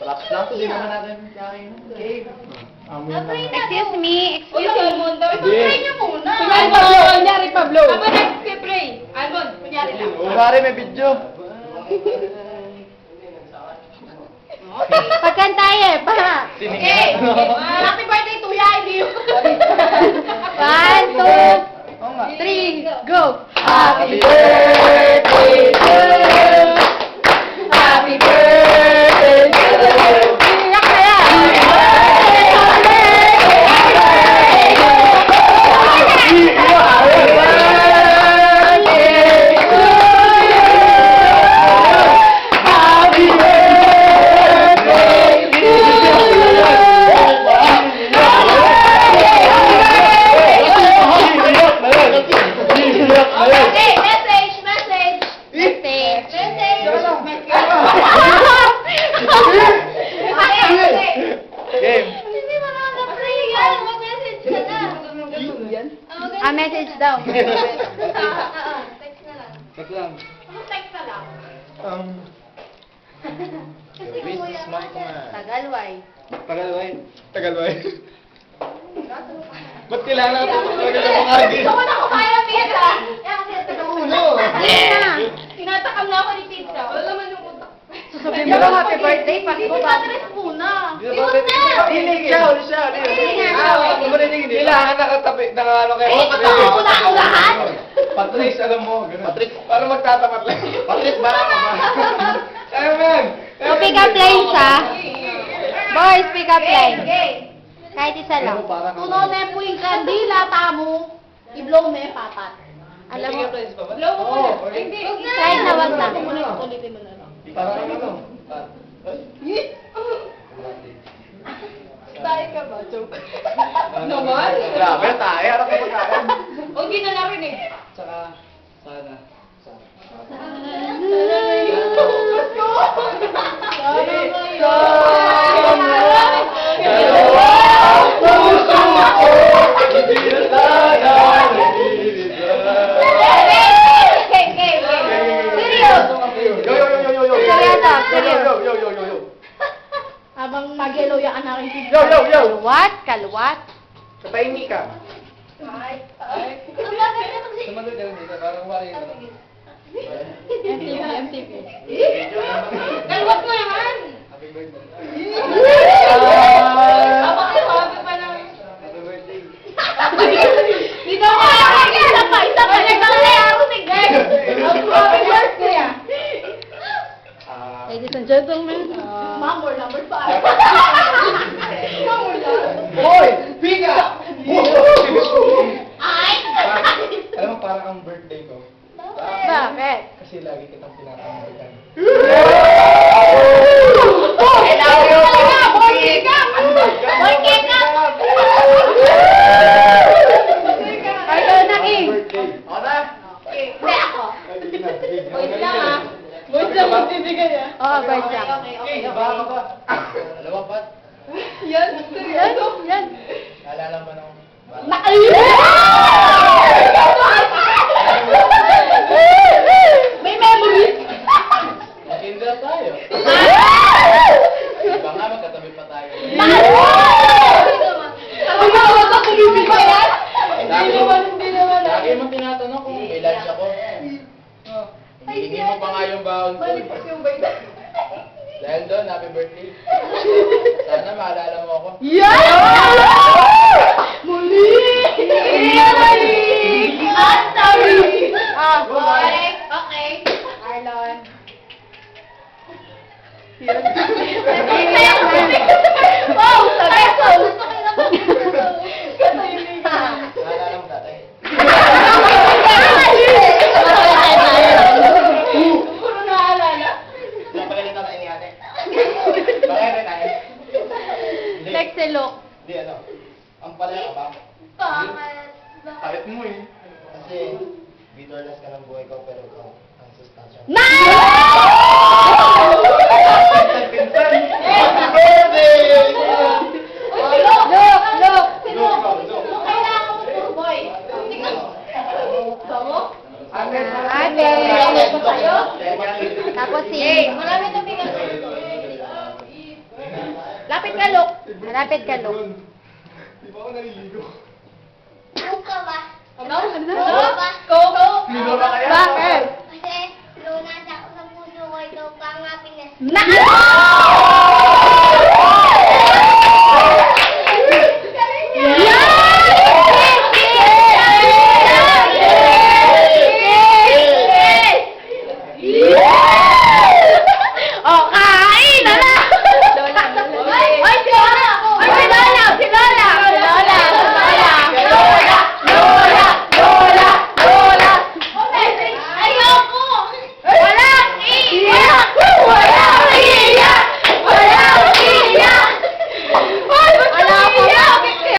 Laps lang to, di naman natin kakain. Cake. Excuse me, excuse me. Pray niya muna. Kunyari, Pablo. Aba, nag-pray. Almond, kunyari lang. Pare, may video. Pagkantaye, pa. Okay. Happy birthday to ya, hindi yun. 1, 2, 3, go. Happy birthday to you. Happy birthday to you. Iyak kaya. Okay, message. Game. Hindi mo naman na-pray yan. Mag-message ka na. A message daw. Text na lang. Check lang. Text na lang. Kasi This kuya is my command. Tagalway. Tagalway. Ba't kailangan ito talaga ng mga agin? Gusto ko na kumain ng pizza. Yan kasi taga-ulo. Tinatakam na ako ni pizza. Wala naman yung utak. Sasabihin mo lang happy birthday, Pasko Hindi pa. ka muna. Dinig siya. Kailangan nakatabi, ano kayo. Ulahan. Patrice, alam mo. Patrice. Para magtatapat lang. Patrice, ba? Kaya mo yan. So, pick up lines, ha? Boys, pick up lines. Okay. Kahit isa lang. Kuno na po yung kandila, tamo. I-blow mo yung papat. Alam mo, Blow mo muna. Oo, okay. Hindi. Kahit na wag na. Ulitin mo na lang. Parang ano? Tayo ka ba? Joke. Naman? Grabe, tayo. Harap ka magkakan. O, hindi na narinig. Tsaka, sana. Habang mag-hello yung anak ng pizza. Kalwat, kalwat. Katahimik ka. Ay. Sumunod ka lang dito. Parang wari ka. MTV. Kalwat mo naman. Happy birthday. Sabi pa lang. Happy birthday. Dito mo isa pa. Nagdalay ako ni Greg. Happy birthday ah. Ladies and gentlemen. Mamor number 5. Mamor number. Hoy! Pika! Ay! Alam mo, parang ang birthday ko. Bakit? Kasi lagi kitang pinakamalikan. Carlo na, King. Birthday. Ako na! Hindi ako. Wait lang ah. Wait lang, magbibigay ah. Oo, bird lang. Okay. Baka ka ba? Dalawa pa. Yan. Naalala mo nung... May memory. Mag-kinder tayo. Iba nga, magkatabi pa tayo. Lagi mo tinatanong kung may lunch ako. Hindi mo pa nga yung baon ko. Dahil doon, happy birthday. Sana maalala mo ako. Okay. Arlon. Wow! Naalala mo dati? Puro naalala. Napagalitan tayo ni ate. Bakit rin tayo? Hindi. Lexelok. Hindi, ano? Ang palaya ka ba? Bakit? Kahit mo eh. Kasi, bitterness ka ng buhay ko, pero ikaw, ang sustansya. Pinsan! Happy birthday! Look. Kailangan mo puro boy. Bango? Ate. Tayo? Tapos si... Marami kami Lapit ka, Luke. Malapit ka, Luke. Di ba ako naliligo? Ano ka ba? Ano? Ano ba? Go! Sino ba kaya? Bakit? Kasi, nung nasa ako sa puso ko, ikaw pa ang happiness. Na ano?